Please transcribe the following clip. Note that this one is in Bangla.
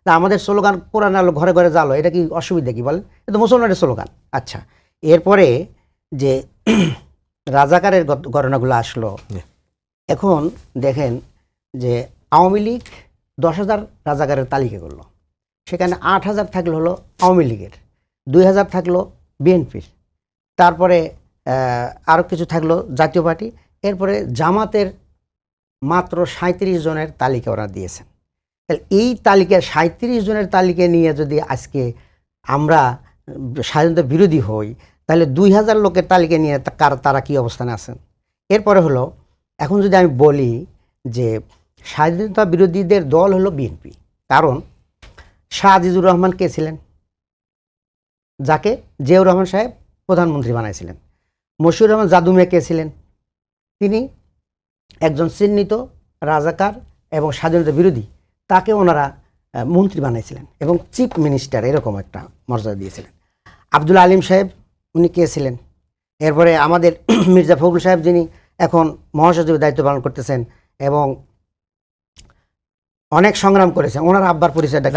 না আমাদের স্লোগান কোরআন আলো ঘরে ঘরে জালো, এটা কি অসুবিধা কি বলেন? এটা তো মুসলমানের স্লোগান। আচ্ছা, এরপরে যে রাজাকারের ঘটনাগুলো আসলো, এখন দেখেন যে আওয়ামী লীগ 10,000 রাজাকারের তালিকা করলো, সেখানে 8,000 থাকলো হলো আওয়ামী লীগের, 2,000 থাকলো বিএনপির, তারপরে আরও কিছু থাকলো জাতীয় পার্টি, এরপরে জামাতের মাত্র 37 জনের তালিকা ওরা দিয়েছেন। তাহলে এই তালিকা 37 জনের তালিকা নিয়ে যদি আজকে আমরা স্বাধীনতা বিরোধী হই, তাহলে 2,000 লোকের তালিকা নিয়ে তারা কী অবস্থানে আছেন? এরপরে হলো, এখন যদি আমি বলি যে স্বাধীনতা বিরোধীদের দল হলো বিএনপি, কারণ শাহ আজিজুর রহমান কে ছিলেন? যাকে জিয়াউর রহমান সাহেব প্রধানমন্ত্রী বানাইছিলেন। মশিউর রহমান জাদু মিয়া কে ছিলেন? তিনি একজন চিহ্নিত রাজাকার এবং স্বাধীনতা বিরোধী, তাকে ওনারা মন্ত্রী বানাইছিলেন এবং চিফ মিনিস্টার এরকম একটা মর্যাদা দিয়েছিলেন। আব্দুল আলিম সাহেব উনি কে ছিলেন? এরপরে আমাদের মির্জা ফখরুল সাহেব, যিনি এখন মহাসচিবের দায়িত্ব পালন করতেছেন এবং অনেক সংগ্রাম করেছেন, ওনার আব্বার পরিচয়টা